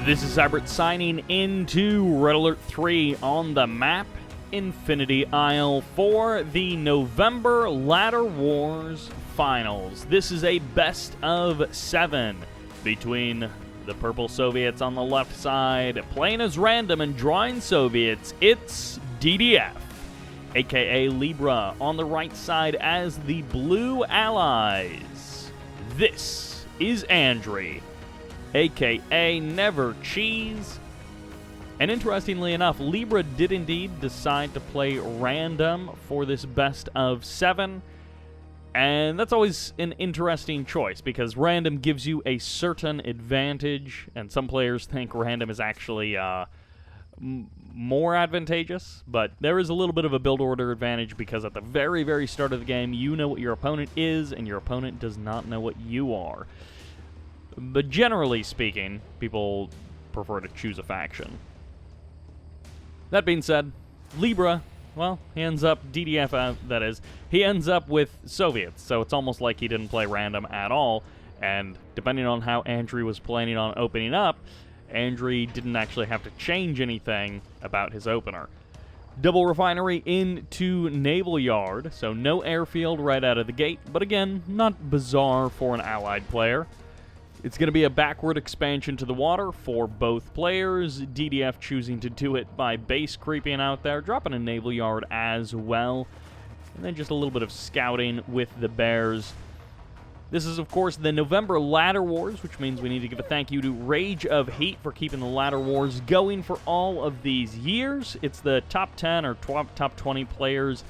This is Sybert signing into Red Alert 3 on the map, Infinity Isle, for the November Ladder Wars Finals. This is a best of 7 between the purple Soviets on the left side, playing as random and drawing Soviets. It's DDF, aka Libra, on the right side as the blue allies. This is Andrey, aka Never Cheese. And interestingly enough, Libra did indeed decide to play random for this best of 7. And that's always an interesting choice, because random gives you a certain advantage, and some players think random is actually more advantageous, but there is a little bit of a build order advantage, because at the very, very start of the game, you know what your opponent is, and your opponent does not know what you are. But generally speaking, people prefer to choose a faction. That being said, Libra, well, he ends up, DDF, that is, he ends up with Soviets, so it's almost like he didn't play random at all, and depending on how Andrey was planning on opening up, Andrey didn't actually have to change anything about his opener. Double refinery into Naval Yard, so no airfield right out of the gate, but again, not bizarre for an allied player. It's going to be a backward expansion to the water for both players, DDF choosing to do it by base creeping out there, dropping a Naval Yard as well, and then just a little bit of scouting with the Bears. This is, of course, the November Ladder Wars, which means we need to give a thank you to Rage of Heat for keeping the Ladder Wars going for all of these years. It's the top 10 or top 20 players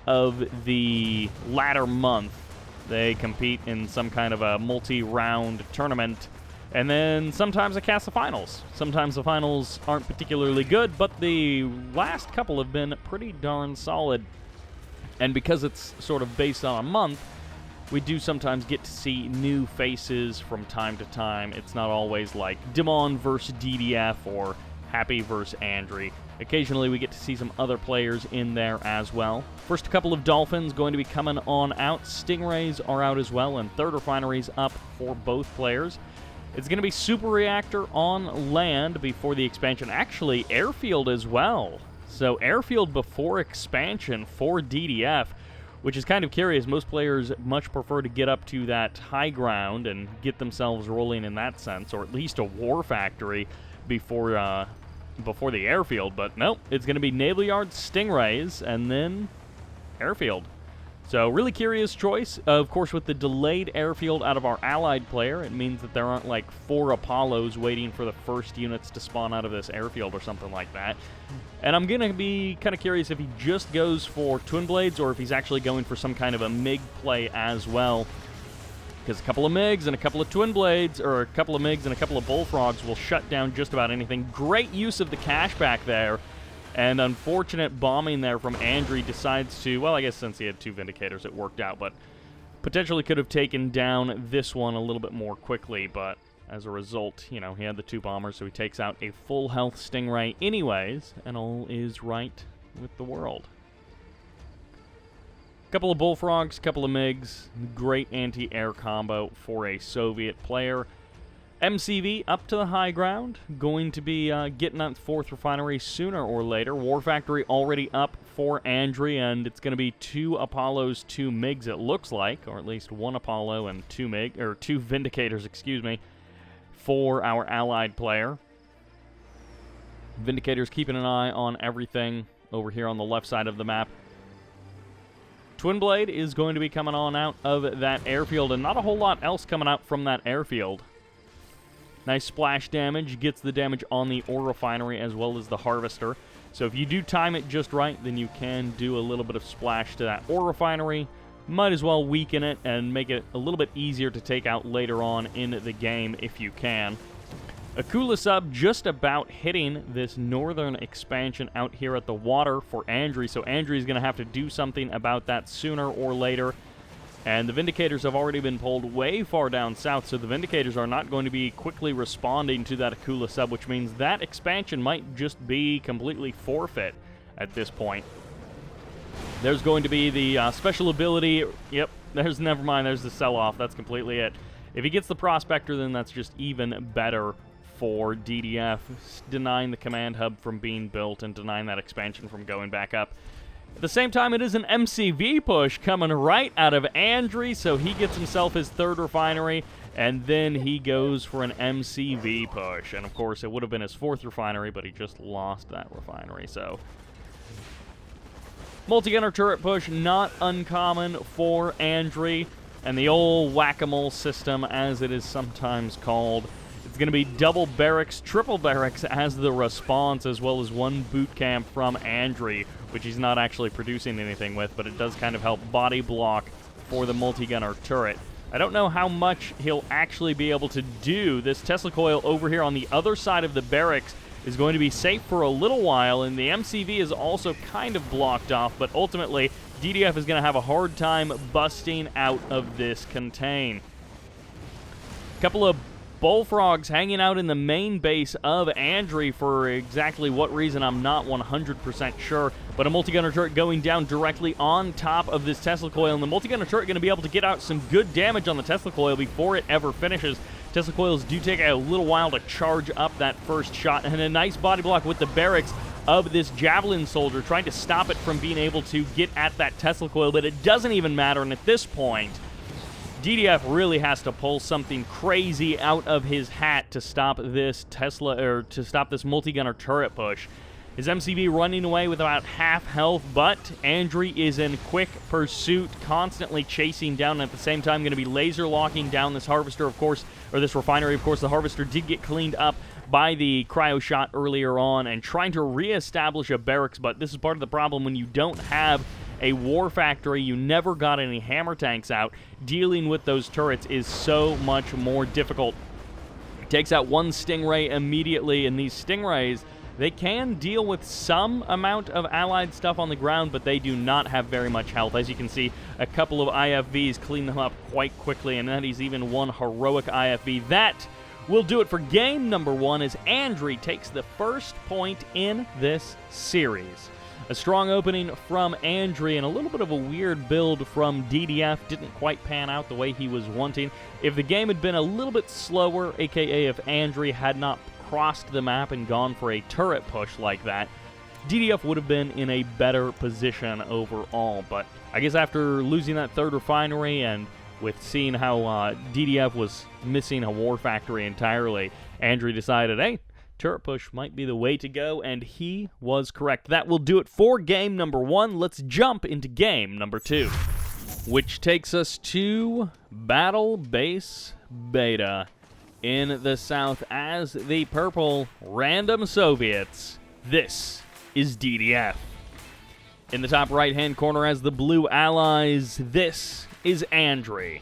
of the ladder month. They compete in some kind of a multi-round tournament, and then sometimes they cast the finals. Sometimes the finals aren't particularly good, but the last couple have been pretty darn solid. And because it's sort of based on a month, we do sometimes get to see new faces from time to time. It's not always like Dimon versus DDF or Happy versus Andrey. Occasionally we get to see some other players in there as well. First couple of Dolphins going to be coming on out. Stingrays are out as well, and third refinery's up for both players. It's going to be Super Reactor on land before the expansion. Actually, Airfield as well. So Airfield before expansion for DDF, which is kind of curious. Most players much prefer to get up to that high ground and get themselves rolling in that sense, or at least a war factory before the airfield, but nope, it's going to be Naval Yard, Stingrays, and then airfield. So really curious choice. Of course, with the delayed airfield out of our allied player, it means that there aren't like 4 Apollos waiting for the first units to spawn out of this airfield or something like that. And I'm going to be kind of curious if he just goes for Twin Blades or if he's actually going for some kind of a MiG play as well. Because a couple of MiGs and a couple of Twin Blades, or a couple of MiGs and a couple of Bullfrogs will shut down just about anything. Great use of the cash back there, and unfortunate bombing there from Andrey. Decides to, well, I guess since he had 2 Vindicators it worked out, but potentially could have taken down this one a little bit more quickly, but as a result, you know, he had the 2 bombers, so he takes out a full health Stingray anyways, and all is right with the world. Couple of Bullfrogs, couple of MiGs, great anti-air combo for a Soviet player. MCV up to the high ground, going to be getting that 4th refinery sooner or later. War Factory already up for Andrey, and it's going to be 2 Apollos, 2 MiGs it looks like, or at least 1 Apollo and 2 MiG, or 2 Vindicators, excuse me, for our allied player. Vindicators keeping an eye on everything over here on the left side of the map. Twin Blade is going to be coming on out of that airfield, and not a whole lot else coming out from that airfield. Nice splash damage, gets the damage on the ore refinery as well as the harvester. So if you do time it just right, then you can do a little bit of splash to that ore refinery. Might as well weaken it and make it a little bit easier to take out later on in the game if you can. Akula sub just about hitting this northern expansion out here at the water for Andrey, so Andrey's going to have to do something about that sooner or later. And the Vindicators have already been pulled way far down south, so the Vindicators are not going to be quickly responding to that Akula sub, which means that expansion might just be completely forfeit at this point. There's going to be the special ability. Yep, never mind, there's the sell-off. That's completely it. If he gets the Prospector, then that's just even better for DDF, denying the command hub from being built and denying that expansion from going back up. At the same time, it is an MCV push coming right out of Andrey, so he gets himself his 3rd refinery, and then he goes for an MCV push. And of course, it would have been his 4th refinery, but he just lost that refinery, so... Multi-gunner turret push, not uncommon for Andrey, and the old whack-a-mole system, as it is sometimes called. It's going to be double barracks, triple barracks as the response, as well as 1 boot camp from Andrey, which he's not actually producing anything with, but it does kind of help body block for the multi-gunner turret. I don't know how much he'll actually be able to do. This Tesla coil over here on the other side of the barracks is going to be safe for a little while, and the MCV is also kind of blocked off, but ultimately, DDF is going to have a hard time busting out of this contain. A couple of bullfrogs hanging out in the main base of Andrey for exactly what reason I'm not 100% sure, but a multi-gunner turret going down directly on top of this Tesla coil, and the multi-gunner turret going to be able to get out some good damage on the Tesla coil before it ever finishes. Tesla coils do take a little while to charge up that first shot, and a nice body block with the barracks of this Javelin soldier, trying to stop it from being able to get at that Tesla coil, but it doesn't even matter, and at this point, DDF really has to pull something crazy out of his hat to stop this to stop this multi-gunner turret push. His MCV running away with about half health, but Andrey is in quick pursuit, constantly chasing down, and at the same time going to be laser locking down this harvester, of course, or this refinery. Of course, the harvester did get cleaned up by the cryo shot earlier on, and trying to reestablish a barracks, but this is part of the problem when you don't have a war factory, you never got any hammer tanks out. Dealing with those turrets is so much more difficult. It takes out 1 Stingray immediately, and these Stingrays, they can deal with some amount of allied stuff on the ground, but they do not have very much health. As you can see, a couple of IFVs clean them up quite quickly, and that is even 1 heroic IFV. That will do it for game number 1 as Andrey takes the first point in this series. A strong opening from Andrey and a little bit of a weird build from DDF. Didn't quite pan out the way he was wanting. If the game had been a little bit slower, aka if Andrey had not crossed the map and gone for a turret push like that, DDF would have been in a better position overall. But I guess after losing that 3rd refinery and with seeing how DDF was missing a war factory entirely, Andrey decided, hey, turret push might be the way to go, and he was correct. That will do it for game number 1. Let's jump into game number 2, which takes us to Battle Base Beta in the south as the purple random Soviets. This is DDF. In the top right-hand corner as the blue allies, this is Andrey.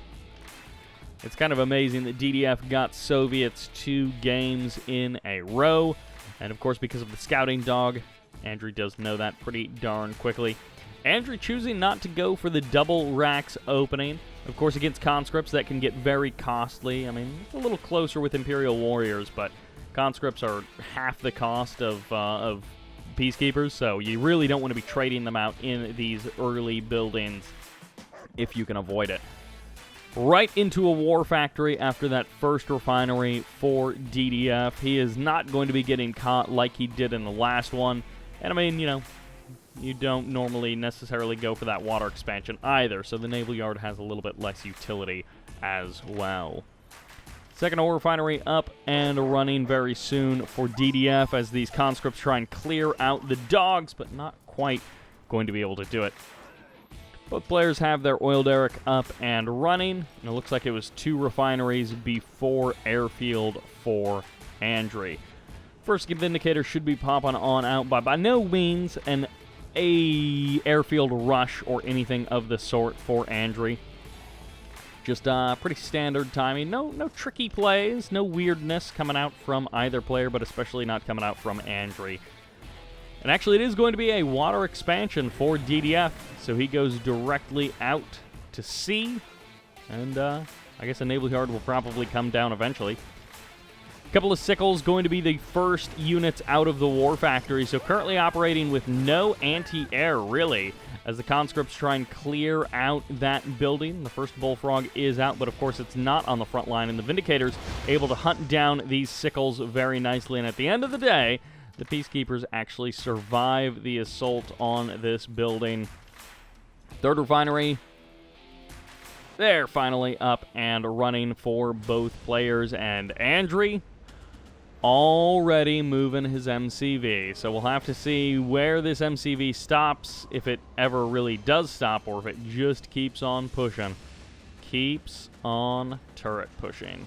It's kind of amazing that DDF got Soviets 2 games in a row. And of course, because of the scouting dog, Andrey does know that pretty darn quickly. Andrey choosing not to go for the double racks opening. Of course, against conscripts, that can get very costly. I mean, it's a little closer with Imperial Warriors, but conscripts are half the cost of Peacekeepers, so you really don't want to be trading them out in these early buildings if you can avoid it. Right into a war factory after that first refinery for DDF. He is not going to be getting caught like he did in the last one. And I mean, you know, you don't normally necessarily go for that water expansion either, so the Naval Yard has a little bit less utility as well. Second ore refinery up and running very soon for DDF as these conscripts try and clear out the dogs, but not quite going to be able to do it. Both players have their oil derrick up and running, and it looks like it was 2 refineries before airfield for Andrey. First Vindicator should be popping on out, but by no means an airfield rush or anything of the sort for Andrey. Just pretty standard timing. No tricky plays, no weirdness coming out from either player, but especially not coming out from Andrey. And actually, it is going to be a water expansion for DDF, so he goes directly out to sea, and I guess a Naval Yard will probably come down eventually. Couple of sickles going to be the first units out of the war factory, so currently operating with no anti-air, really, as the conscripts try and clear out that building. The first bullfrog is out, but of course it's not on the front line, and the Vindicators able to hunt down these sickles very nicely, and at the end of the day, the Peacekeepers actually survive the assault on this building. Third refinery, they're finally up and running for both players, and Andrey already moving his MCV. So we'll have to see where this MCV stops, if it ever really does stop, or if it just keeps on pushing. Keeps on turret pushing.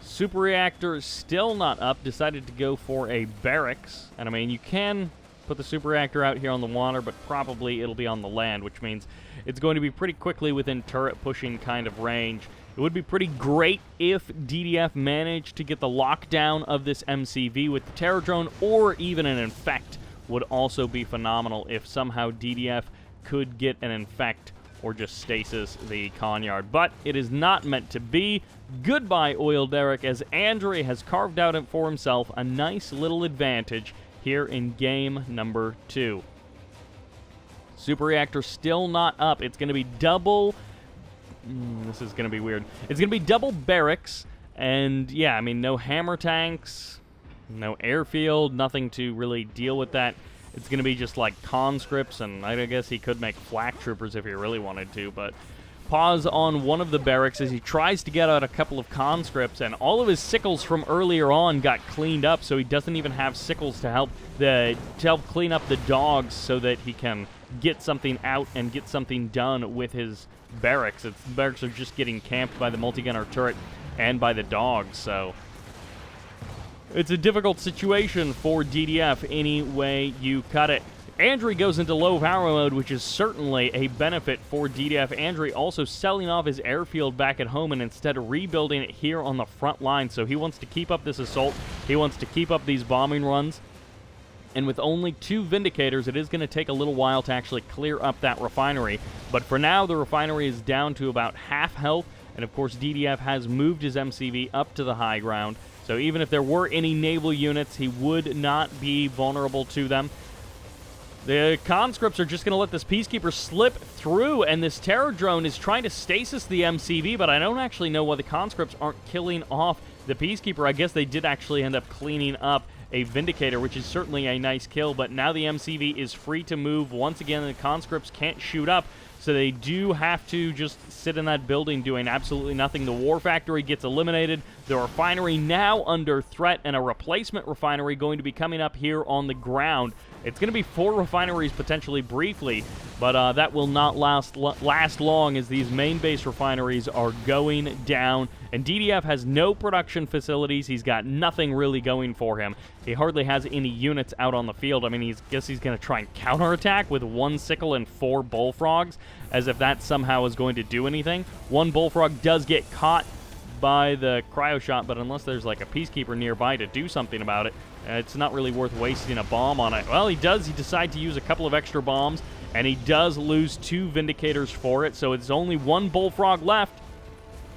Super Reactor still not up, decided to go for a barracks. And I mean, you can put the Super Reactor out here on the water, but probably it'll be on the land, which means it's going to be pretty quickly within turret pushing kind of range. It would be pretty great if DDF managed to get the lockdown of this MCV with the Terror Drone, or even an Infect would also be phenomenal if somehow DDF could get an Infect or just stasis the Conyard. But it is not meant to be. Goodbye, Oil Derrick, as Andrey has carved out for himself a nice little advantage here in game number 2. Super Reactor still not up. It's going to be double... this is going to be weird. It's going to be double barracks, and yeah, I mean, no hammer tanks, no airfield, nothing to really deal with that. It's going to be just like conscripts, and I guess he could make flak troopers if he really wanted to, but pause on one of the barracks as he tries to get out a couple of conscripts, and all of his sickles from earlier on got cleaned up, so he doesn't even have sickles to help clean up the dogs so that he can get something out and get something done with his barracks. The barracks are just getting camped by the multi-gunner turret and by the dogs, so it's a difficult situation for DDF any way you cut it. Andrey goes into low power mode, which is certainly a benefit for DDF. Andrey also selling off his airfield back at home and instead rebuilding it here on the front line, so he wants to keep up this assault. He wants to keep up these bombing runs. And with only 2 Vindicators, it is going to take a little while to actually clear up that refinery. But for now, the refinery is down to about half health. And of course, DDF has moved his MCV up to the high ground. So even if there were any naval units, he would not be vulnerable to them. The conscripts are just going to let this Peacekeeper slip through, and this Terror Drone is trying to stasis the MCV, but I don't actually know why the conscripts aren't killing off the Peacekeeper. I guess they did actually end up cleaning up a Vindicator, which is certainly a nice kill, but now the MCV is free to move. Once again, the conscripts can't shoot up, so they do have to just sit in that building doing absolutely nothing. The war factory gets eliminated. The refinery now under threat, and a replacement refinery going to be coming up here on the ground. It's going to be 4 refineries potentially briefly, but that will not last long as these main base refineries are going down. And DDF has no production facilities. He's got nothing really going for him. He hardly has any units out on the field. I mean, I guess he's going to try and counterattack with 1 sickle and 4 bullfrogs, as if that somehow is going to do anything. 1 bullfrog does get caught by the cryo shot, but unless there's like a Peacekeeper nearby to do something about it, it's not really worth wasting a bomb on it. Well, he does. He decides to use a couple of extra bombs, and he does lose 2 Vindicators for it, so it's only 1 bullfrog left,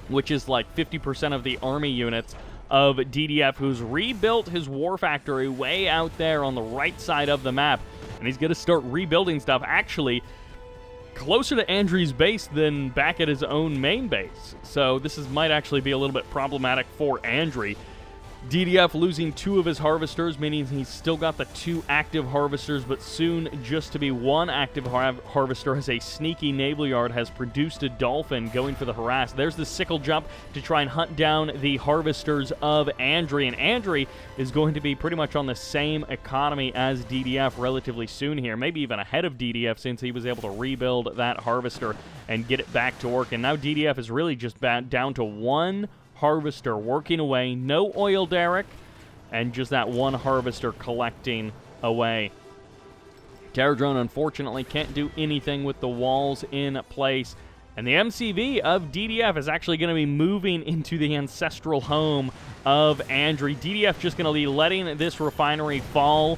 which is like 50% of the army units of DDF, who's rebuilt his war factory way out there on the right side of the map, and he's going to start rebuilding stuff actually closer to Andrey's base than back at his own main base. So this might actually be a little bit problematic for Andrey. DDF losing 2 of his harvesters, meaning he's still got the 2 active harvesters, but soon just to be 1 active harvester, as a sneaky naval yard has produced a dolphin going for the harass. There's the sickle jump to try and hunt down the harvesters of Andrey, and Andrey is going to be pretty much on the same economy as DDF relatively soon here, maybe even ahead of DDF, since he was able to rebuild that harvester and get it back to work. And now DDF is really just down to 1 harvester working away, no Oil Derrick, and just that 1 harvester collecting away. Terror Drone, unfortunately, can't do anything with the walls in place, and the MCV of DDF is actually going to be moving into the ancestral home of Andrey. DDF just going to be letting this refinery fall.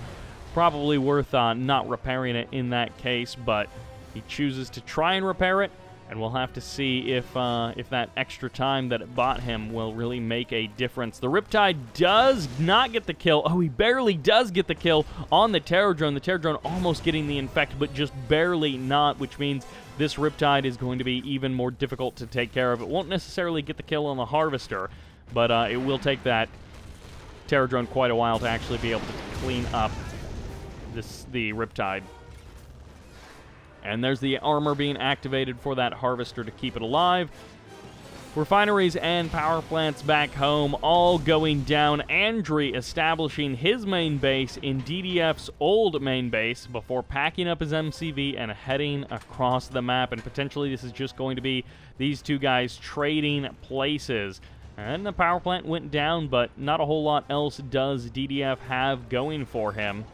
Probably worth not repairing it in that case, but he chooses to try and repair it. And we'll have to see if that extra time that it bought him will really make a difference. The Riptide does not get the kill. Oh, he barely does get the kill on the Terror Drone. The Terror Drone almost getting the infect, but just barely not, which means this Riptide is going to be even more difficult to take care of. It won't necessarily get the kill on the Harvester, but it will take that Terror Drone quite a while to actually be able to clean up the Riptide. And there's the armor being activated for that Harvester to keep it alive. Refineries and power plants back home all going down. Andrey establishing his main base in DDF's old main base before packing up his MCV and heading across the map. And potentially this is just going to be these two guys trading places. And the power plant went down, but not a whole lot else does DDF have going for him.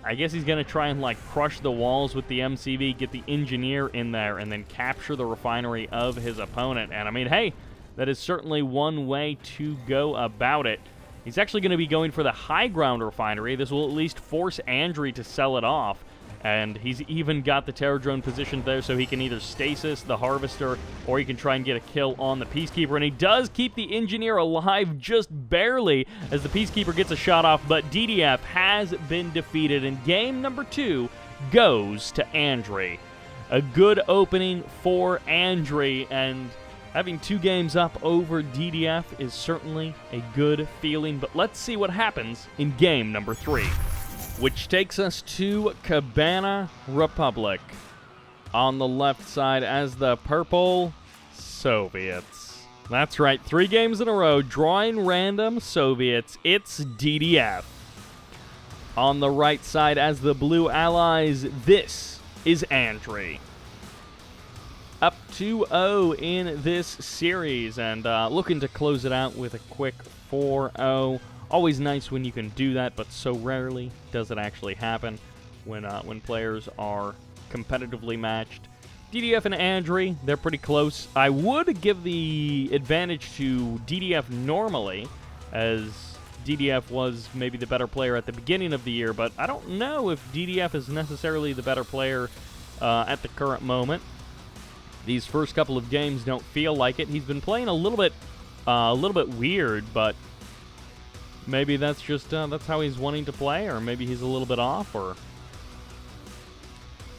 I guess he's going to try and, like, crush the walls with the MCV, get the engineer in there, and then capture the refinery of his opponent. And, I mean, hey, that is certainly one way to go about it. He's actually going to be going for the high ground refinery. This will at least force Andrey to sell it off. And he's even got the Terror Drone positioned there so he can either stasis the Harvester or he can try and get a kill on the Peacekeeper. And he does keep the Engineer alive just barely as the Peacekeeper gets a shot off, but DDF has been defeated, and game number 2 goes to Andrey. A good opening for Andrey, and having 2 games up over DDF is certainly a good feeling, but let's see what happens in game number 3. Which takes us to Cabana Republic. On the left side as the purple Soviets. That's right, 3 games in a row, drawing random Soviets. It's DDF. On the right side as the blue allies, this is Andrey. Up 2-0 in this series, and looking to close it out with a quick 4-0. Always nice when you can do that, but so rarely does it actually happen when players are competitively matched. DDF and Andrey, they're pretty close. I would give the advantage to DDF normally, as DDF was maybe the better player at the beginning of the year, but I don't know if DDF is necessarily the better player at the current moment. These first couple of games don't feel like it. He's been playing a little bit weird, but maybe that's just that's how he's wanting to play, or maybe he's a little bit off, or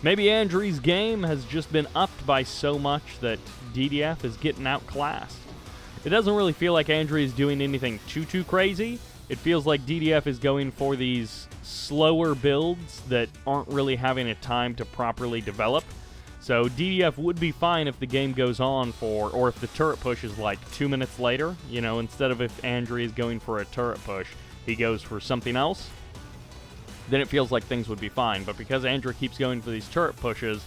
maybe Andrey's game has just been upped by so much that DDF is getting outclassed. It doesn't really feel like Andrey is doing anything too crazy. It feels like DDF is going for these slower builds that aren't really having a time to properly develop. So DDF would be fine if the game goes on or if the turret push is like 2 minutes later, you know, instead of if Andrey is going for a turret push, he goes for something else, then it feels like things would be fine. But because Andrey keeps going for these turret pushes,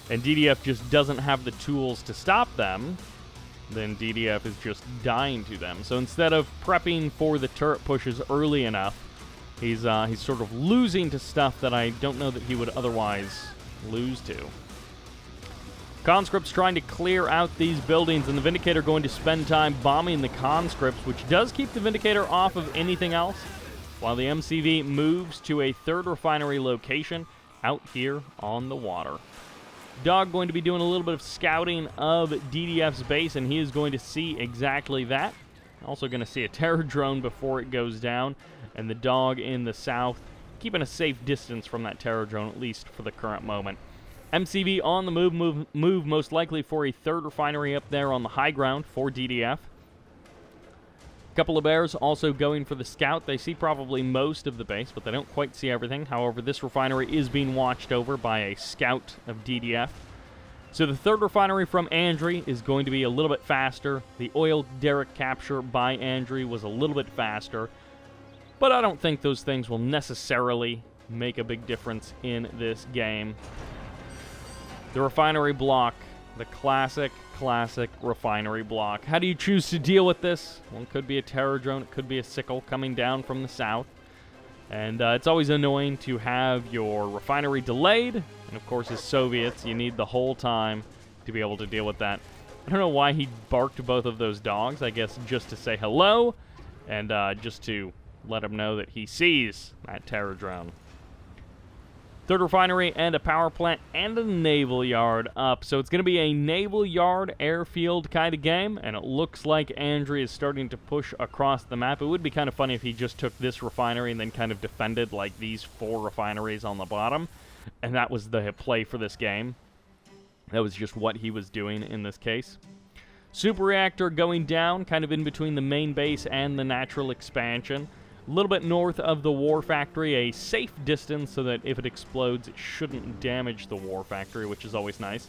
and DDF just doesn't have the tools to stop them, then DDF is just dying to them. So instead of prepping for the turret pushes early enough, he's sort of losing to stuff that I don't know that he would otherwise lose to. Conscripts trying to clear out these buildings, and the Vindicator going to spend time bombing the Conscripts, which does keep the Vindicator off of anything else, while the MCV moves to a 3rd refinery location out here on the water. Dog going to be doing a little bit of scouting of DDF's base, and he is going to see exactly that. Also going to see a Terror Drone before it goes down, and the Dog in the south keeping a safe distance from that Terror Drone, at least for the current moment. MCV on the move most likely for a 3rd refinery up there on the high ground for DDF. A couple of bears also going for the scout. They see probably most of the base, but they don't quite see everything. However, this refinery is being watched over by a scout of DDF. So the 3rd refinery from Andrey is going to be a little bit faster. The oil derrick capture by Andrey was a little bit faster, but I don't think those things will necessarily make a big difference in this game. The refinery block, the classic refinery block. How do you choose to deal with this? Well, it could be a Terror Drone, it could be a sickle coming down from the south. And it's always annoying to have your refinery delayed. And of course, as Soviets, you need the whole time to be able to deal with that. I don't know why he barked both of those dogs. I guess just to say hello and just to let him know that he sees that Terror Drone. third refinery and a power plant and a naval yard up. So it's going to be a naval yard airfield kind of game, and it looks like Andrey is starting to push across the map. It would be kind of funny if he just took this refinery and then kind of defended like these 4 refineries on the bottom, and that was the play for this game. That was just what he was doing in this case. Super reactor going down, kind of in between the main base and the natural expansion. A little bit north of the war factory, a safe distance so that if it explodes, it shouldn't damage the war factory, which is always nice.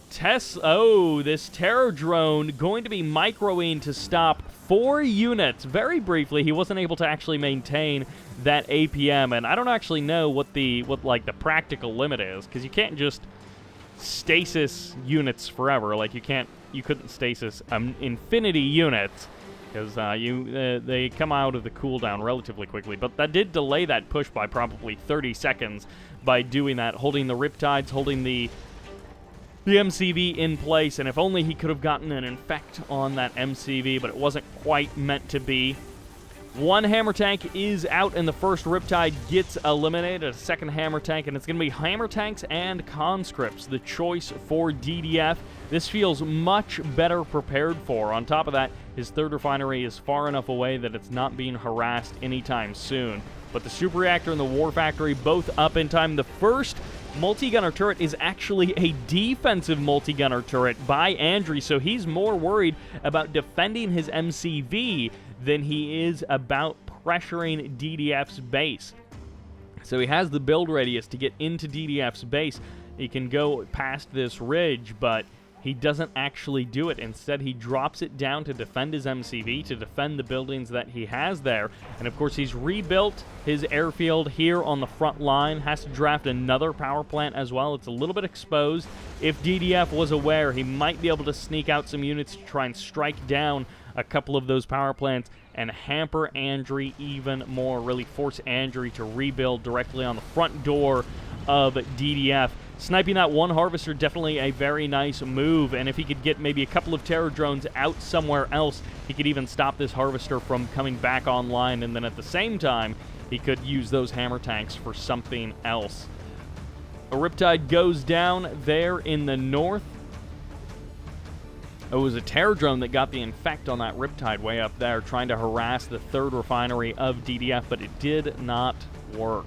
This terror drone going to be microing to stop 4 units. Very briefly, he wasn't able to actually maintain that APM, and I don't actually know what the practical limit is, because you can't just stasis units forever. Like you couldn't stasis infinity units, because they come out of the cooldown relatively quickly. But that did delay that push by probably 30 seconds by doing that, holding the Riptides, holding the MCV in place, and if only he could have gotten an infect on that MCV, but it wasn't quite meant to be. 1 hammer tank is out, and the first Riptide gets eliminated. A second hammer tank, and it's going to be hammer tanks and conscripts, the choice for DDF. This feels much better prepared for. On top of that, his third refinery is far enough away that it's not being harassed anytime soon. But the super reactor and the war factory both up in time. The first multi-gunner turret is actually a defensive multi-gunner turret by Andrey, so he's more worried about defending his MCV than he is about pressuring DDF's base. So he has the build radius to get into DDF's base. He can go past this ridge, but he doesn't actually do it. Instead, he drops it down to defend his MCV, to defend the buildings that he has there. And of course, he's rebuilt his airfield here on the front line. Has to draft another power plant as well. It's a little bit exposed. If DDF was aware, he might be able to sneak out some units to try and strike down a couple of those power plants and hamper Andrey even more, really force Andrey to rebuild directly on the front door of DDF. Sniping that 1 harvester, definitely a very nice move, and if he could get maybe a couple of terror drones out somewhere else, he could even stop this harvester from coming back online, and then at the same time, he could use those hammer tanks for something else. A Riptide goes down there in the north. It was a terror drone that got the infect on that Riptide way up there, trying to harass the third refinery of DDF, but it did not work.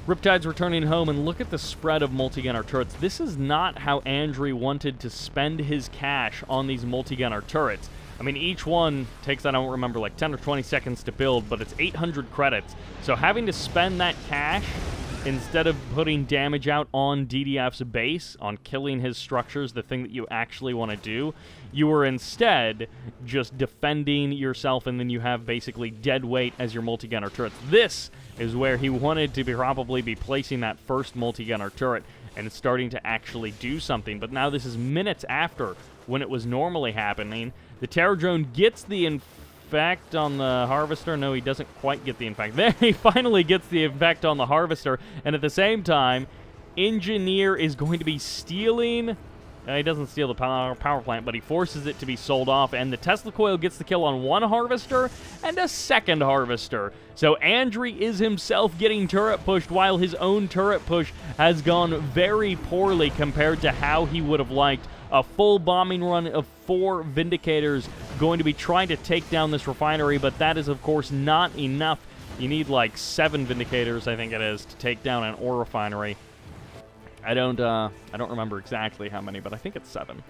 Riptide's returning home, and look at the spread of multi-gunner turrets. This is not how Andrey wanted to spend his cash on these multi-gunner turrets. I mean, each one takes, I don't remember, like 10 or 20 seconds to build, but it's 800 credits. So having to spend that cash instead of putting damage out on DDF's base, on killing his structures, the thing that you actually want to do, you were instead just defending yourself, and then you have basically dead weight as your multi-gunner turrets. This is where he wanted to probably be placing that first multi-gunner turret, and it's starting to actually do something. But now this is minutes after when it was normally happening. The terror drone gets the infect on the harvester. No, he doesn't quite get the infect. There, he finally gets the infect on the harvester, and at the same time, Engineer is going to be stealing. He doesn't steal the power plant, but he forces it to be sold off, and the Tesla coil gets the kill on 1 harvester and a second harvester. So Andrey is himself getting turret pushed, while his own turret push has gone very poorly compared to how he would have liked. A full bombing run of 4 Vindicators going to be trying to take down this refinery, but that is, of course, not enough. You need like 7 Vindicators, I think it is, to take down an ore refinery. I don't remember exactly how many, but I think it's 7.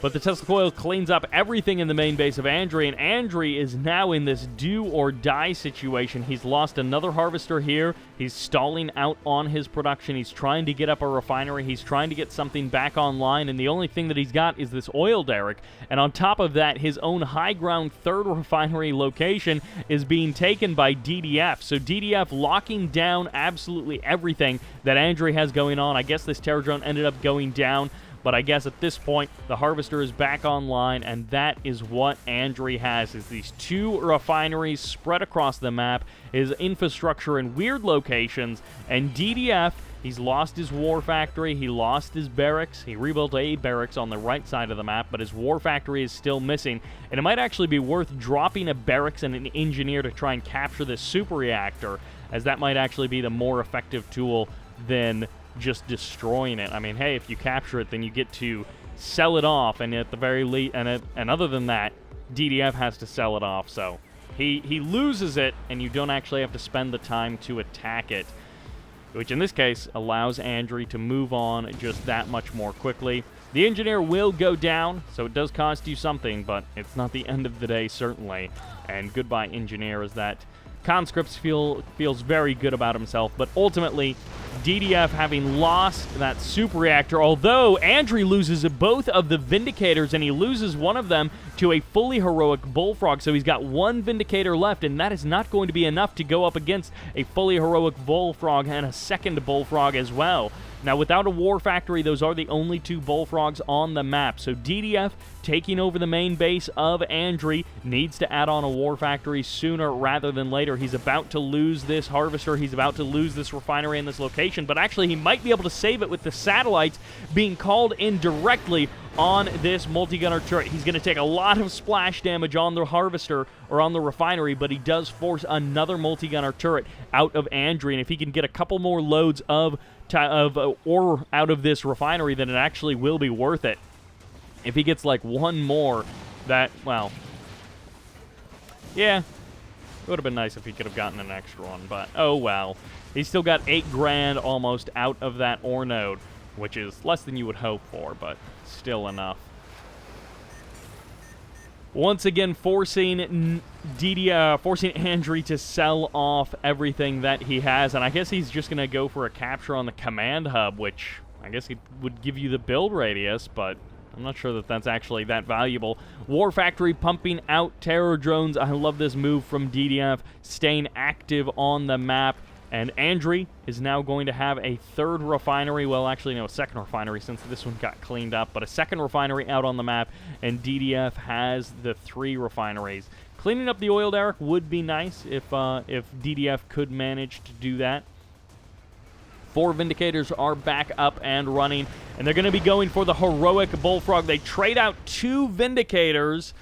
But the Tesla coil cleans up everything in the main base of Andrey, and Andrey is now in this do-or-die situation. He's lost another harvester here. He's stalling out on his production. He's trying to get up a refinery. He's trying to get something back online, and the only thing that he's got is this oil derrick. And on top of that, his own high-ground third refinery location is being taken by DDF. So DDF locking down absolutely everything that Andrey has going on. I guess this terror drone ended up going down, but I guess at this point, the harvester is back online, and that is what Andrey has, is these 2 refineries spread across the map, his infrastructure in weird locations, and DDF He's lost his war factory, he lost his barracks, he rebuilt a barracks on the right side of the map, but his war factory is still missing, and it might actually be worth dropping a barracks and an engineer to try and capture this super reactor, as that might actually be the more effective tool than just destroying it. I mean, hey, if you capture it, then you get to sell it off, and at the very least, and other than that, DDF has to sell it off, so he loses it, and you don't actually have to spend the time to attack it, which in this case allows Andrey to move on just that much more quickly. The engineer will go down, so it does cost you something, but it's not the end of the day, certainly. And goodbye, engineer, as that conscripts feels very good about himself, but ultimately, DDF having lost that super reactor, although Andrey loses both of the Vindicators, and he loses one of them to a fully heroic Bullfrog, so he's got one Vindicator left, and that is not going to be enough to go up against a fully heroic Bullfrog and a second Bullfrog as well. Now, without a war factory, those are the only two Bullfrogs on the map. So DDF, taking over the main base of Andrey, needs to add on a war factory sooner rather than later. He's about to lose this harvester. He's about to lose this refinery in this location. But actually, he might be able to save it with the satellites being called in directly on this multi-gunner turret. He's going to take a lot of splash damage on the harvester or on the refinery, but he does force another multi-gunner turret out of Andrey. And if he can get a couple more loads of ore out of this refinery, then it actually will be worth it. If he gets like one more, that, well, yeah, it would have been nice if he could have gotten an extra one, but oh well. He's still got 8 grand almost out of that ore node, which is less than you would hope for, but still enough. Once again, forcing Andrey to sell off everything that he has, and I guess he's just going to go for a capture on the command hub, which I guess it would give you the build radius, but I'm not sure that that's actually that valuable. War Factory pumping out terror drones. I love this move from DDF, staying active on the map. And Andrey is now going to have a third refinery, well, actually, no, a second refinery since this one got cleaned up, but a second refinery out on the map, and DDF has the 3 refineries. Cleaning up the oil derrick would be nice if DDF could manage to do that. 4 Vindicators are back up and running, and they're going to be going for the heroic Bullfrog. They trade out 2 Vindicators,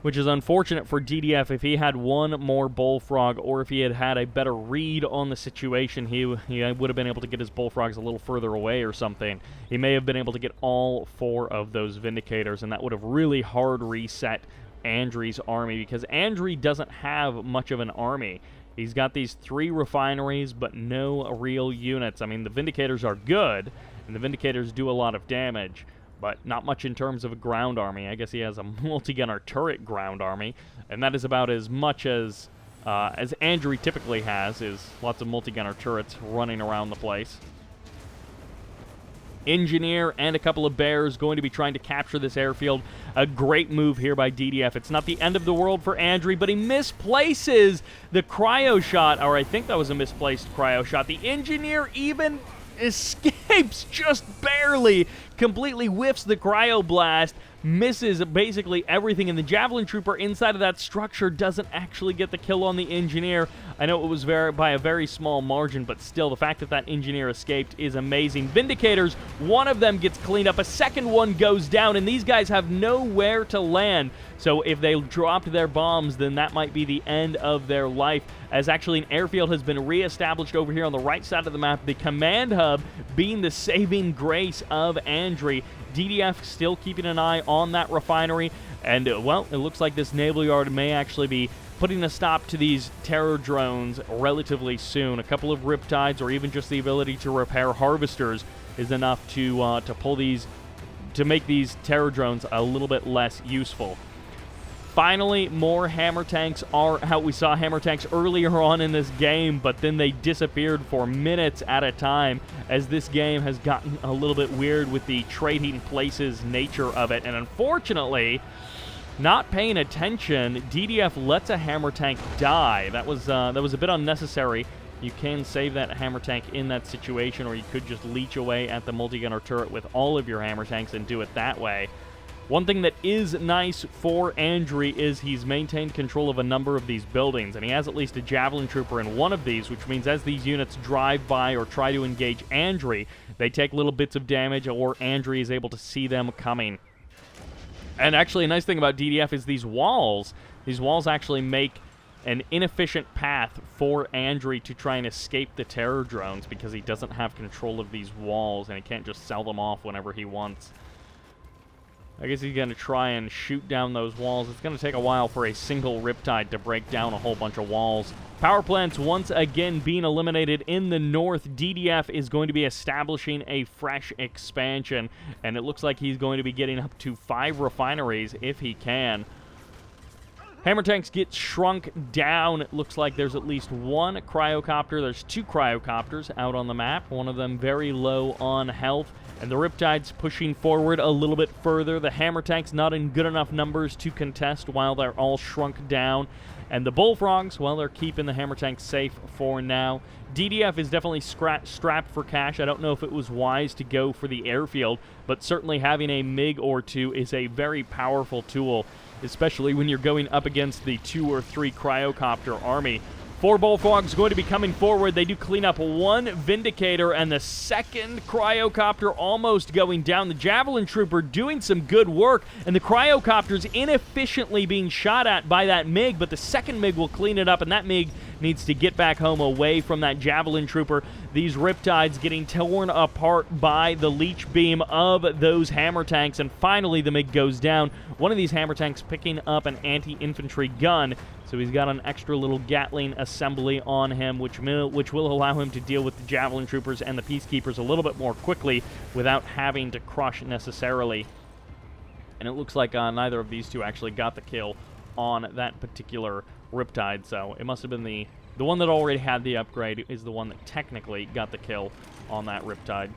which is unfortunate for DDF. If he had one more Bullfrog, or if he had had a better read on the situation, he would have been able to get his Bullfrogs a little further away or something. He may have been able to get all 4 of those Vindicators, and that would have really hard reset Andrey's army, because Andrey doesn't have much of an army. He's got these 3 refineries, but no real units. I mean, the Vindicators are good, and the Vindicators do a lot of damage, but not much in terms of a ground army. I guess he has a multi-gunner turret ground army, and that is about as much as Andrey typically has, is lots of multi-gunner turrets running around the place. Engineer and a couple of bears going to be trying to capture this airfield. A great move here by DDF. It's not the end of the world for Andrey, but he misplaces the cryo shot, or I think that was a misplaced cryo shot. The engineer even escapes just barely, completely whiffs the cryo blast, misses basically everything, and the Javelin Trooper inside of that structure doesn't actually get the kill on the engineer. I know it was by a very small margin, but still, the fact that that engineer escaped is amazing. Vindicators, one of them gets cleaned up, a second one goes down, and these guys have nowhere to land. So if they dropped their bombs, then that might be the end of their life, as actually an airfield has been reestablished over here on the right side of the map, the command hub being the saving grace of Andrey. DDF still keeping an eye on that refinery, and, well, it looks like this naval yard may actually be putting a stop to these terror drones relatively soon. A couple of riptides, or even just the ability to repair harvesters, is enough to make these terror drones a little bit less useful. Finally, more hammer tanks are out. We saw hammer tanks earlier on in this game, but then they disappeared for minutes at a time, as this game has gotten a little bit weird with the trading places nature of it. And unfortunately, not paying attention, DDF lets a hammer tank die. That was a bit unnecessary. You can save that hammer tank in that situation, or you could just leech away at the multi-gunner turret with all of your hammer tanks and do it that way. One thing that is nice for Andrey is he's maintained control of a number of these buildings, and he has at least a Javelin Trooper in one of these, which means as these units drive by or try to engage Andrey, they take little bits of damage, or Andrey is able to see them coming. And actually, a nice thing about DDF is these walls actually make an inefficient path for Andrey to try and escape the terror drones, because he doesn't have control of these walls, and he can't just sell them off whenever he wants. I guess he's going to try and shoot down those walls. It's going to take a while for a single Riptide to break down a whole bunch of walls. Power plants once again being eliminated in the north. DDF is going to be establishing a fresh expansion, and it looks like he's going to be getting up to 5 refineries if he can. Hammer tanks get shrunk down. It looks like there's at least 1 cryocopter. There's 2 cryocopters out on the map, one of them very low on health. And the Riptide's pushing forward a little bit further. The Hammer Tank's not in good enough numbers to contest while they're all shrunk down. And the Bullfrogs, well, they're keeping the Hammer Tank safe for now. DDF is definitely strapped for cash. I don't know if it was wise to go for the airfield, but certainly having a MiG or 2 is a very powerful tool, especially when you're going up against the 2 or 3 cryocopter army. 4 Bullfrogs going to be coming forward. They do clean up 1 Vindicator, and the second Cryocopter almost going down. The Javelin Trooper doing some good work, and the Cryocopter's inefficiently being shot at by that MiG, but the second MiG will clean it up, and that MiG needs to get back home away from that Javelin Trooper. These Riptides getting torn apart by the leech beam of those Hammer Tanks, and finally the MiG goes down. One of these Hammer Tanks picking up an anti-infantry gun, so he's got an extra little Gatling assembly on him, which will allow him to deal with the Javelin Troopers and the Peacekeepers a little bit more quickly without having to crush necessarily. And it looks like neither of these two actually got the kill on that particular Riptide, so it must have been the one that already had the upgrade is the one that technically got the kill on that Riptide.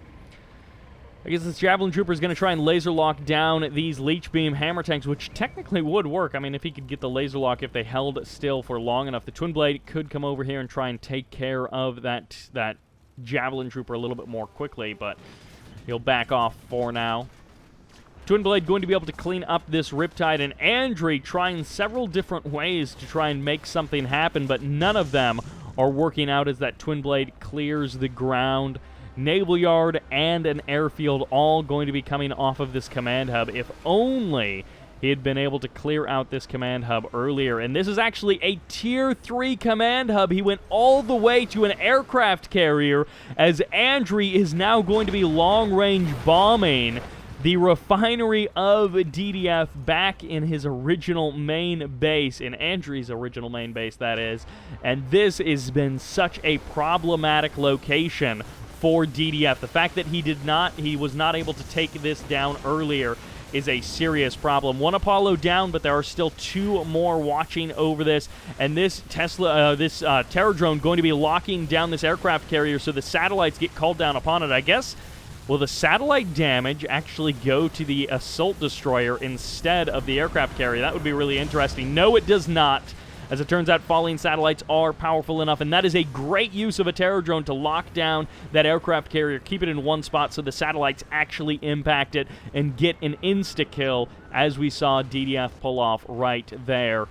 I guess this Javelin Trooper is going to try and laser lock down these Leech Beam Hammer Tanks, which technically would work. I mean, if he could get the laser lock, if they held still for long enough, the Twin Blade could come over here and try and take care of that Javelin Trooper a little bit more quickly, but he'll back off for now. Twin Blade going to be able to clean up this Riptide, and Andrey trying several different ways to try and make something happen, but none of them are working out as that Twin Blade clears the ground. Naval Yard and an airfield all going to be coming off of this command hub. If only he had been able to clear out this command hub earlier. And this is actually a Tier 3 command hub. He went all the way to an aircraft carrier, as Andrey is now going to be long-range bombing the refinery of DDF back in his original main base, in Andrey's original main base, that is. And this has been such a problematic location for DDF. The fact that he was not able to take this down earlier is a serious problem. 1 Apollo down, but there are still 2 more watching over this. And this terror drone going to be locking down this aircraft carrier, so the satellites get called down upon it. I guess, will the satellite damage actually go to the assault destroyer instead of the aircraft carrier? That would be really interesting. No, it does not. As it turns out, falling satellites are powerful enough, and that is a great use of a terror drone to lock down that aircraft carrier, keep it in one spot so the satellites actually impact it and get an insta-kill, as we saw DDF pull off right there.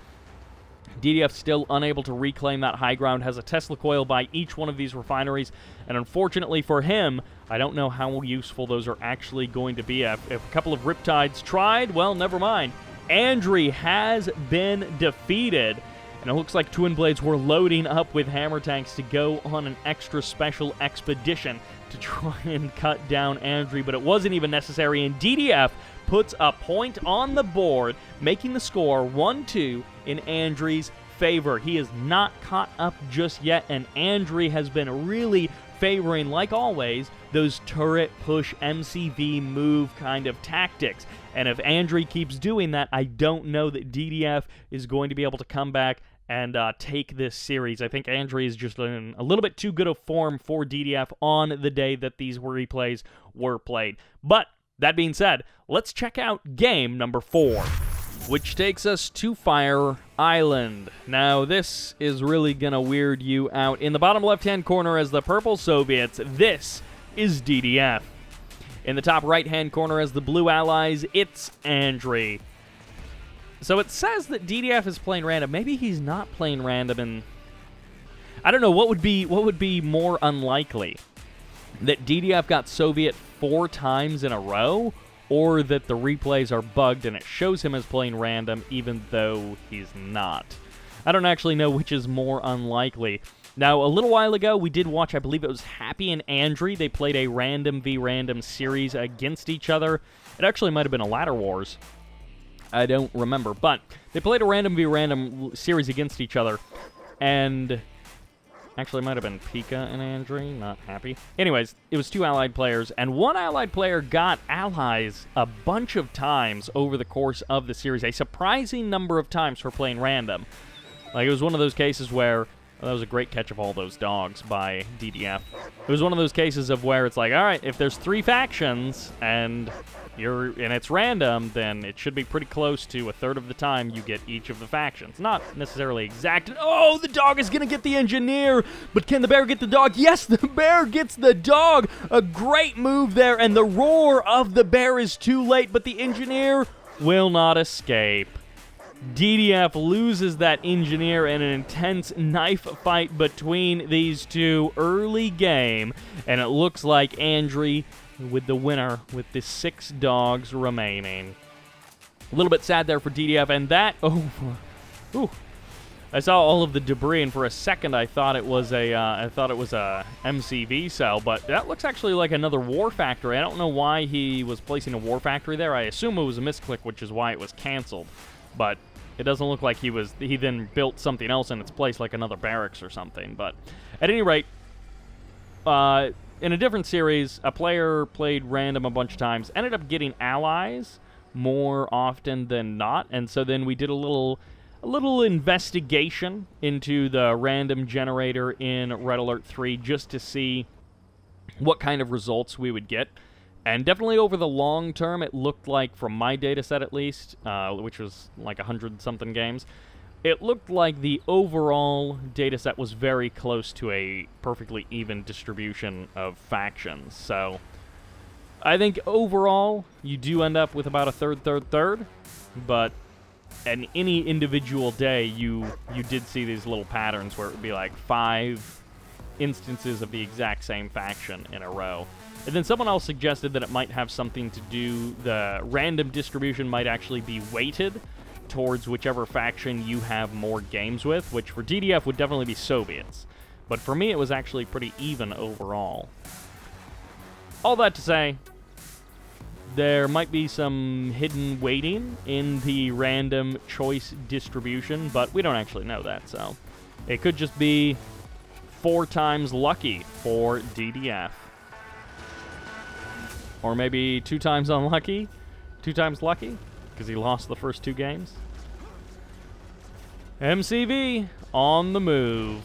DDF still unable to reclaim that high ground, has a Tesla coil by each one of these refineries, and unfortunately for him, I don't know how useful those are actually going to be. If a couple of Riptides tried, well, never mind. Andrey has been defeated. And it looks like Twin Blades were loading up with Hammer Tanks to go on an extra special expedition to try and cut down Andrey, but it wasn't even necessary, and DDF puts a point on the board, making the score 1-2 in Andrey's favor. He is not caught up just yet, and Andrey has been really favoring, like always, those turret push MCV move kind of tactics. And if Andrey keeps doing that, I don't know that DDF is going to be able to come back and take this series. I think Andrey is just in a little bit too good of form for DDF on the day that these replays were played. But that being said, let's check out game number 4, which takes us to Fire Island. Now, this is really going to weird you out. In the bottom left-hand corner as the Purple Soviets, this is DDF. In the top right-hand corner as the blue allies, it's Andrey. So it says that DDF is playing random. Maybe he's not playing random, and I don't know, what would be more unlikely? That DDF got Soviet 4 times in a row, or that the replays are bugged and it shows him as playing random even though he's not. I don't actually know which is more unlikely. Now, a little while ago, we did watch, I believe it was Happy and Andrey. They played a random v random series against each other. It actually might have been a Ladder Wars. I don't remember, but they played a random v random series against each other, and actually, it might have been Pika and Andrey, not Happy. Anyways, it was 2 allied players, and one allied player got allies a bunch of times over the course of the series, a surprising number of times for playing random. Like, it was one of those cases where, well, that was a great catch of all those dogs by DDF. It was one of those cases of where it's like, all right, if there's 3 factions, and it's random, then it should be pretty close to a third of the time you get each of the factions. Not necessarily exact. Oh, the dog is going to get the engineer, but can the bear get the dog? Yes, the bear gets the dog. A great move there, and the roar of the bear is too late, but the engineer will not escape. DDF loses that engineer in an intense knife fight between these two early game, and it looks like Andrey with the winner with the 6 dogs remaining. A little bit sad there for DDF, and that, I saw all of the debris, and for a second I thought it was a MCV cell, but that looks actually like another War Factory. I don't know why he was placing a War Factory there. I assume it was a misclick, which is why it was canceled, but it doesn't look like he then built something else in its place, like another barracks or something. But at any rate, in a different series, a player played random a bunch of times, ended up getting allies more often than not, and so then we did a little investigation into the random generator in Red Alert 3 just to see what kind of results we would get. And definitely over the long term, it looked like, from my data set at least, which was like 100-something games, it looked like the overall data set was very close to a perfectly even distribution of factions. So I think overall, you do end up with about a third, but in any individual day, you did see these little patterns where it would be like 5 instances of the exact same faction in a row. And then someone else suggested that it might have something to do, the random distribution might actually be weighted towards whichever faction you have more games with, which for DDF would definitely be Soviets. But for me, it was actually pretty even overall. All that to say, there might be some hidden weighting in the random choice distribution, but we don't actually know that, so it could just be 4 times lucky for DDF. Or maybe 2 times unlucky, 2 times lucky, because he lost the first 2 games. MCV on the move.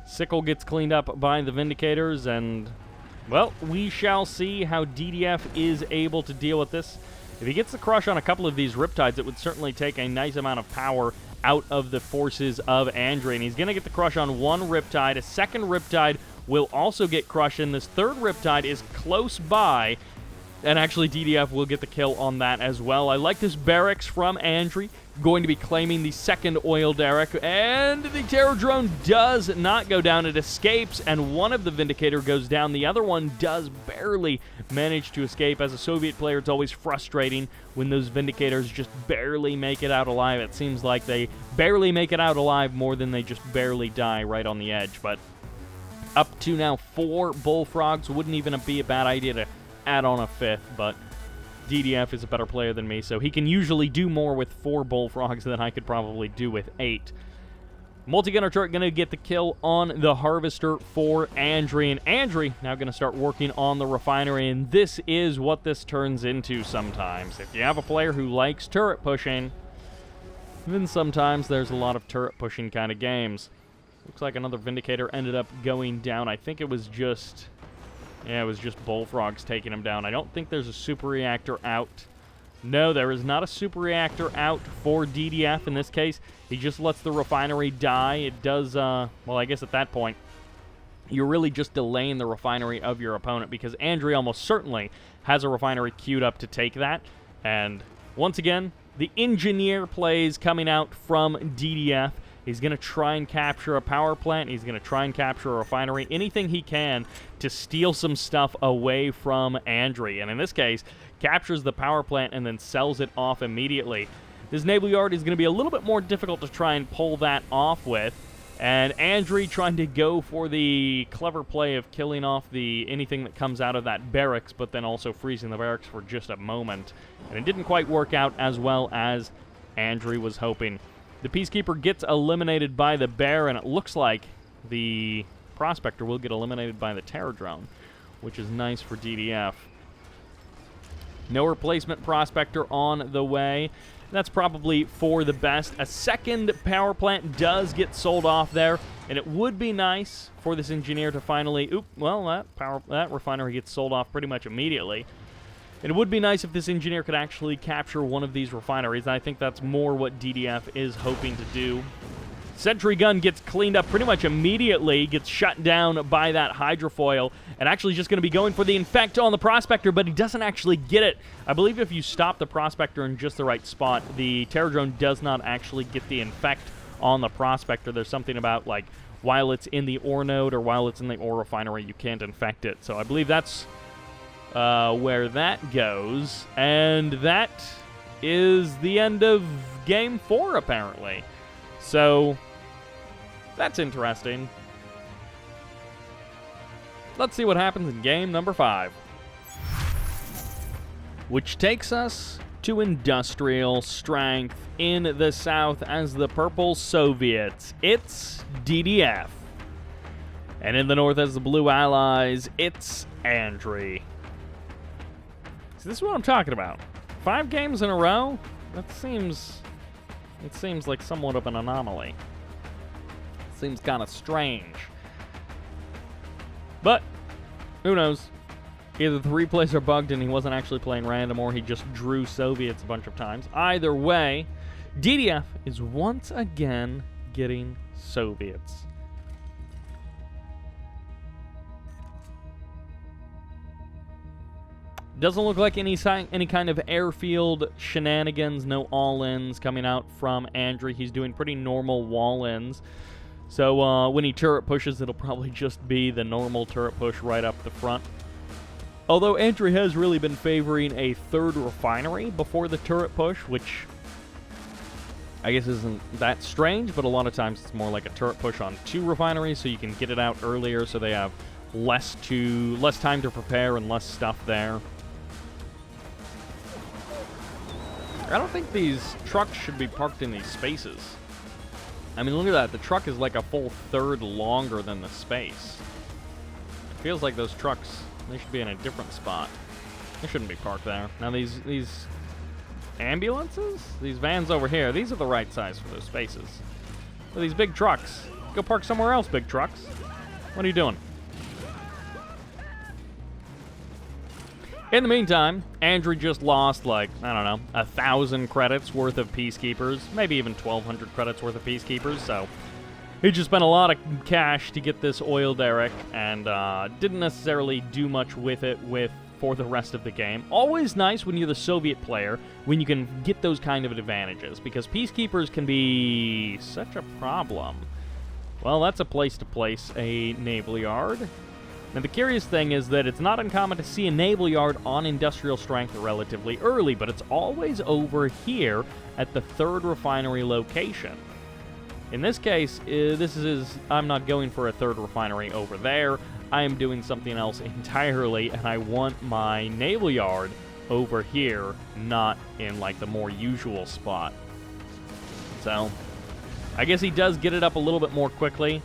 Sickle gets cleaned up by the Vindicators, and, well, we shall see how DDF is able to deal with this. If he gets the crush on a couple of these Riptides, it would certainly take a nice amount of power out of the forces of Andrey, and he's going to get the crush on 1 Riptide. A second Riptide will also get crushed, and this third Riptide is close by, and actually DDF will get the kill on that as well. I like this barracks from Andrey, going to be claiming the second oil derrick, and the terror drone does not go down. It escapes, and one of the Vindicator goes down. The other one does barely manage to escape. As a Soviet player, it's always frustrating when those Vindicators just barely make it out alive. It seems like they barely make it out alive more than they just barely die right on the edge. But up to now 4 Bullfrogs. Wouldn't even be a bad idea to add on a 5th, but DDF is a better player than me, so he can usually do more with 4 Bullfrogs than I could probably do with 8. Multi-gunner turret going to get the kill on the Harvester for Andrey, and Andrey now going to start working on the refinery, and this is what this turns into sometimes. If you have a player who likes turret pushing, then sometimes there's a lot of turret pushing kind of games. Looks like another Vindicator ended up going down. I think it was just... yeah, it was just Bullfrogs taking him down. I don't think there's a super reactor out. No, there is not a super reactor out for DDF in this case. He just lets the refinery die. It does, well, I guess at that point, you're really just delaying the refinery of your opponent, because Andrey almost certainly has a refinery queued up to take that. And once again, the engineer plays coming out from DDF. He's going to try and capture a power plant. He's going to try and capture a refinery. Anything he can to steal some stuff away from Andrey. And in this case, captures the power plant and then sells it off immediately. This naval yard is going to be a little bit more difficult to try and pull that off with. And Andrey trying to go for the clever play of killing off anything that comes out of that barracks, but then also freezing the barracks for just a moment. And it didn't quite work out as well as Andrey was hoping. The Peacekeeper gets eliminated by the bear, and it looks like the Prospector will get eliminated by the Terror Drone, which is nice for DDF. No replacement Prospector on the way. That's probably for the best. A second power plant does get sold off there, and it would be nice for this engineer to finally... that refinery gets sold off pretty much immediately. And it would be nice if this engineer could actually capture one of these refineries. I think that's more what DDF is hoping to do. Sentry gun gets cleaned up pretty much immediately, gets shut down by that hydrofoil, and actually just going to be going for the infect on the Prospector, but he doesn't actually get it. I believe if you stop the Prospector in just the right spot, the Terror Drone does not actually get the infect on the Prospector. There's something about, like, while it's in the ore node or while it's in the ore refinery, you can't infect it. So I believe that's where that goes, and that is the end of Game 4, apparently. So... that's interesting. Let's see what happens in game number 5. Which takes us to industrial strength in the south as the Purple Soviets. It's DDF. And in the north as the Blue Allies, it's Andrey. So this is what I'm talking about. 5 games in a row? That seems... it seems like somewhat of an anomaly. Seems kind of strange. But, who knows? Either the replays are bugged and he wasn't actually playing random, or he just drew Soviets a bunch of times. Either way, DDF is once again getting Soviets. Doesn't look like any kind of airfield shenanigans, no all-ins coming out from Andrey. He's doing pretty normal wall-ins. So when he turret pushes, it'll probably just be the normal turret push right up the front. Although Andrey has really been favoring a third refinery before the turret push, which I guess isn't that strange, but a lot of times it's more like a turret push on 2 refineries, so you can get it out earlier, so they have less time to prepare and less stuff there. I don't think these trucks should be parked in these spaces. I mean, look at that. The truck is like a full third longer than the space. It feels like those trucks, they should be in a different spot. They shouldn't be parked there. Now, these ambulances? These vans over here, these are the right size for those spaces. But these big trucks, go park somewhere else, big trucks. What are you doing? In the meantime, Andrey just lost, like, I don't know, 1,000 credits worth of Peacekeepers, maybe even 1,200 credits worth of Peacekeepers, so he just spent a lot of cash to get this oil derrick, and didn't necessarily do much with it for the rest of the game. Always nice when you're the Soviet player, when you can get those kind of advantages, because Peacekeepers can be such a problem. Well, that's a place to place a naval yard. Now, the curious thing is that it's not uncommon to see a naval yard on industrial strength relatively early, but it's always over here at the 3rd refinery location. In this case, I'm not going for a 3rd refinery over there. I am doing something else entirely, and I want my naval yard over here, not in, like, the more usual spot. So, I guess he does get it up a little bit more quickly.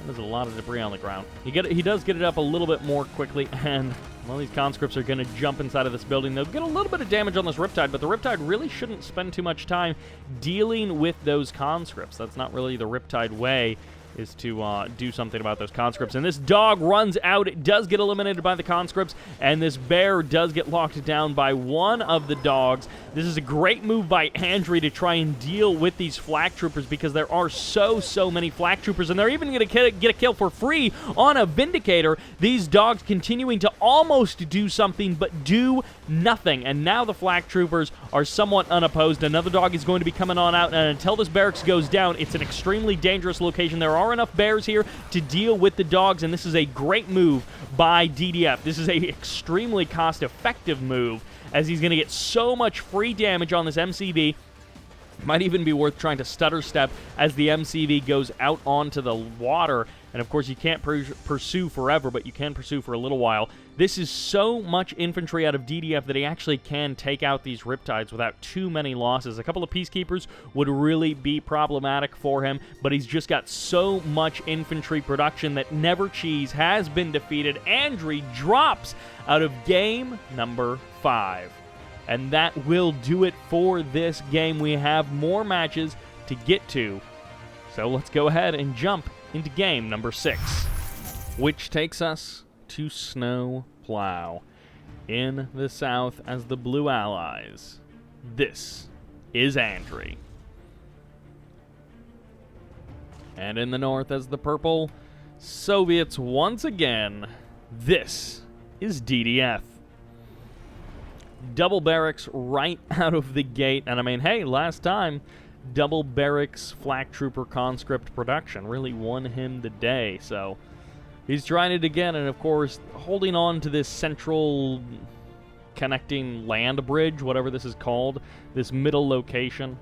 There's a lot of debris on the ground. He does get it up a little bit more quickly, and, well, these conscripts are going to jump inside of this building. They'll get a little bit of damage on this Riptide, but the Riptide really shouldn't spend too much time dealing with those conscripts. That's not really the Riptide way. is to do something about those conscripts. And this dog runs out. It does get eliminated by the conscripts, and this bear does get locked down by one of the dogs. This is a great move by Andrey to try and deal with these flak troopers because there are so many flak troopers, and they're even going to get a kill for free on a Vindicator. These dogs continuing to almost do something, but do nothing. And now the flak troopers are somewhat unopposed. Another dog is going to be coming on out, and until this barracks goes down, it's an extremely dangerous location. There are enough bears here to deal with the dogs, and this is a great move by DDF. This is a extremely cost-effective move, as he's going to get so much free damage on this MCV. Might even be worth trying to stutter step as the MCV goes out onto the water. And of course, you can't pursue forever, but you can pursue for a little while. This is so much infantry out of DDF that he actually can take out these Riptides without too many losses. A couple of Peacekeepers would really be problematic for him, but he's just got so much infantry production that Never Cheese has been defeated. Andrey drops out of game number 5. And that will do it for this game. We have more matches to get to, so let's go ahead and jump into game number 6, which takes us to Snow Plow in the south as the Blue Allies. This is Andrey. And in the north as the Purple Soviets once again, this is DDF. Double barracks right out of the gate, and I mean, hey, last time, double barracks flak trooper conscript production really won him the day, so he's trying it again, and of course, holding on to this central connecting land bridge, whatever this is called, this middle location,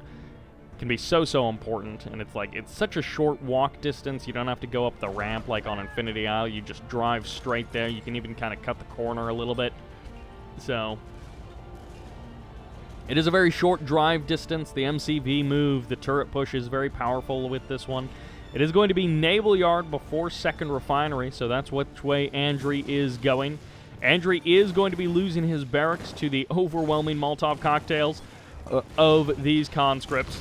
can be so important, and it's such a short walk distance. You don't have to go up the ramp like on Infinity Isle. You just drive straight there. You can even kind of cut the corner a little bit, so it is a very short drive distance. The MCV move, the turret push is very powerful with this one. It is going to be Naval Yard before Second Refinery, so that's which way Andrey is going. Andrey is going to be losing his barracks to the overwhelming Molotov cocktails of these conscripts.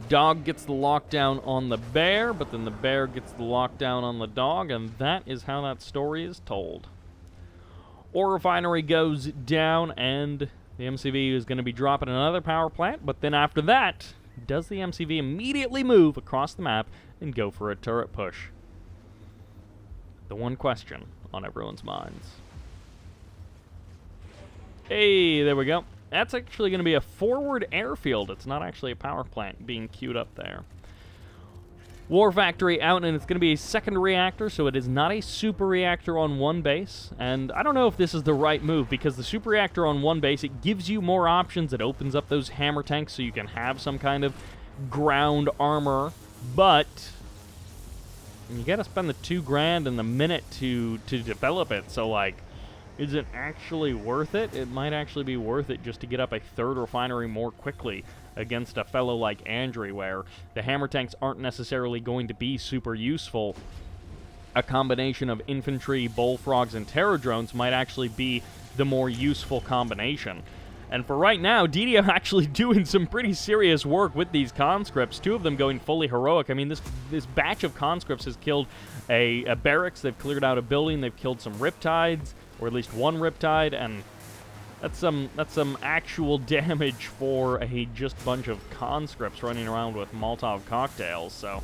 Dog gets the lockdown on the bear, but then the bear gets the lockdown on the dog, and that is how that story is told. Ore refinery goes down, and the MCV is going to be dropping another power plant, but then after that, does the MCV immediately move across the map and go for a turret push? The one question on everyone's minds. Hey, there we go. That's actually going to be a forward airfield. It's not actually a power plant being queued up there. War Factory out, and it's going to be a second reactor, so it is not a super reactor on one base. And I don't know if this is the right move, because the super reactor on one base, it gives you more options. It opens up those hammer tanks so you can have some kind of ground armor, but you got to spend the $2,000 and the minute to develop it. So, like, is it actually worth it? It might actually be worth it just to get up a third refinery more quickly against a fellow like Andrey, where the hammer tanks aren't necessarily going to be super useful. A combination of infantry, bullfrogs, and terror drones might actually be the more useful combination. And for right now, DDF actually doing some pretty serious work with these conscripts, 2 of them going fully heroic. I mean, this batch of conscripts has killed a barracks, they've cleared out a building, they've killed some Riptides, or at least one Riptide, and that's some actual damage for a just bunch of conscripts running around with Molotov cocktails. So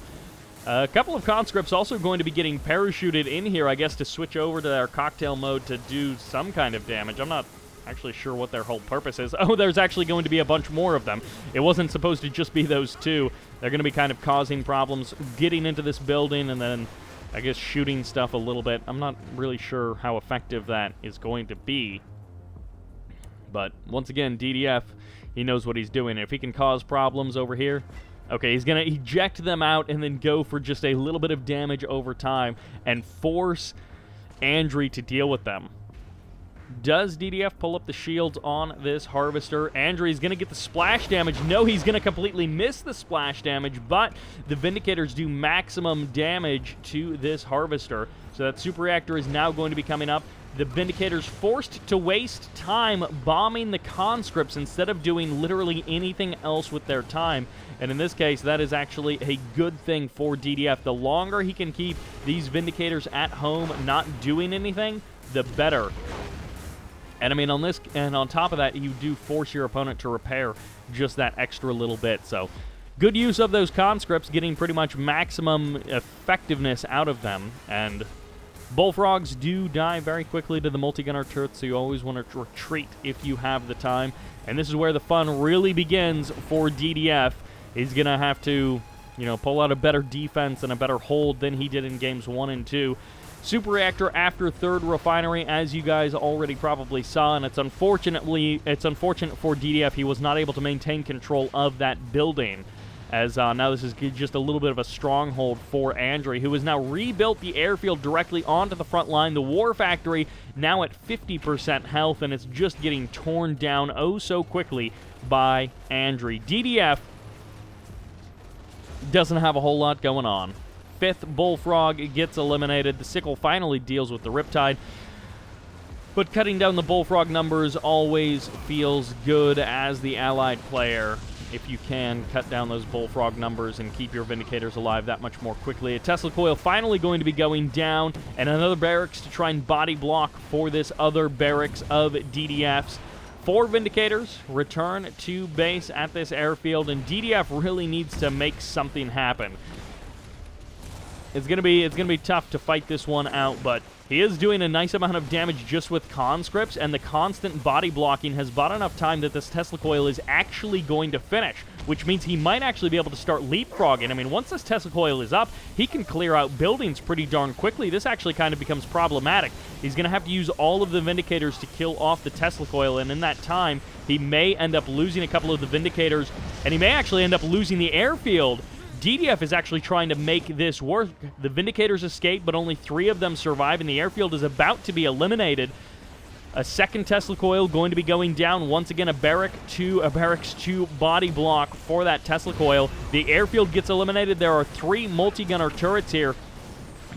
a couple of conscripts also going to be getting parachuted in here, I guess, to switch over to their cocktail mode to do some kind of damage. I'm not actually sure what their whole purpose is. Oh, there's actually going to be a bunch more of them. It wasn't supposed to just be those 2. They're going to be kind of causing problems, getting into this building, and then I guess shooting stuff a little bit. I'm not really sure how effective that is going to be. But once again, DDF, he knows what he's doing. If he can cause problems over here, okay, he's going to eject them out and then go for just a little bit of damage over time and force Andrey to deal with them. Does DDF pull up the shields on this Harvester? Andrey's going to get the splash damage. No, he's going to completely miss the splash damage, but the Vindicators do maximum damage to this Harvester. So that Super Reactor is now going to be coming up. the Vindicators forced to waste time bombing the conscripts instead of doing literally anything else with their time. And in this case, that is actually a good thing for DDF. The longer he can keep these Vindicators at home not doing anything, the better. And I mean, on top of that, you do force your opponent to repair just that extra little bit. So, good use of those conscripts, getting pretty much maximum effectiveness out of them. And bullfrogs do die very quickly to the multi-gunner turrets, so you always want to retreat if you have the time. And this is where the fun really begins for DDF. He's going to have to, pull out a better defense and a better hold than he did in games 1 and 2. Super Reactor after 3rd Refinery, as you guys already probably saw, and it's unfortunate for DDF he was not able to maintain control of that building, as now this is just a little bit of a stronghold for Andrey, who has now rebuilt the airfield directly onto the front line. The War Factory now at 50% health, and it's just getting torn down oh so quickly by Andrey. DDF doesn't have a whole lot going on. 5th Bullfrog gets eliminated. The Sickle finally deals with the Riptide. But cutting down the Bullfrog numbers always feels good as the allied player, if you can cut down those Bullfrog numbers and keep your Vindicators alive that much more quickly. A Tesla Coil finally going to be going down, and another barracks to try and body block for this other barracks of DDF's. 4 Vindicators return to base at this airfield, and DDF really needs to make something happen. It's gonna be tough to fight this one out, but he is doing a nice amount of damage just with conscripts, and the constant body blocking has bought enough time that this Tesla Coil is actually going to finish, which means he might actually be able to start leapfrogging. I mean, once this Tesla Coil is up, he can clear out buildings pretty darn quickly. This actually kind of becomes problematic. He's going to have to use all of the Vindicators to kill off the Tesla Coil, and in that time, he may end up losing a couple of the Vindicators, and he may actually end up losing the airfield. DDF is actually trying to make this work. The Vindicators escape, but only 3 of them survive, and the airfield is about to be eliminated. A second Tesla Coil going to be going down. Once again, a barracks to body block for that Tesla Coil. The airfield gets eliminated. There are 3 multi-gunner turrets here.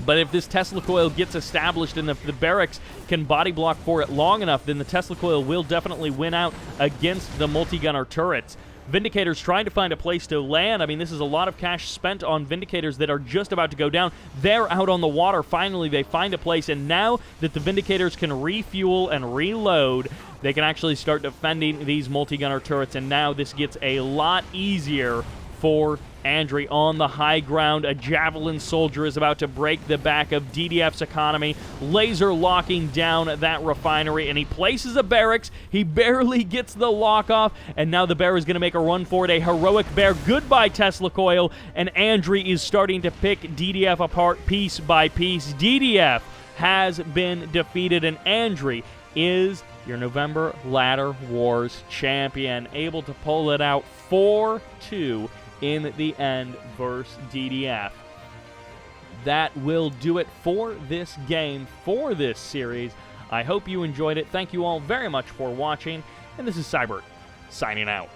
But if this Tesla Coil gets established and if the barracks can body block for it long enough, then the Tesla Coil will definitely win out against the multi-gunner turrets. Vindicators trying to find a place to land. I mean, this is a lot of cash spent on Vindicators that are just about to go down. They're out on the water. Finally, they find a place, and now that the Vindicators can refuel and reload, they can actually start defending these multi-gunner turrets, and now this gets a lot easier for Andrey on the high ground. A Javelin soldier is about to break the back of DDF's economy, laser locking down that refinery, and he places a barracks. He barely gets the lock off, and now the bear is going to make a run for it. A heroic bear. Goodbye, Tesla Coil, and Andrey is starting to pick DDF apart piece by piece. DDF has been defeated, and Andrey is your November Ladder Wars champion, able to pull it out 4-2 in the end versus DDF. That will do it for this game, for this series. I hope you enjoyed it. Thank you all very much for watching, and this is Sybert, signing out.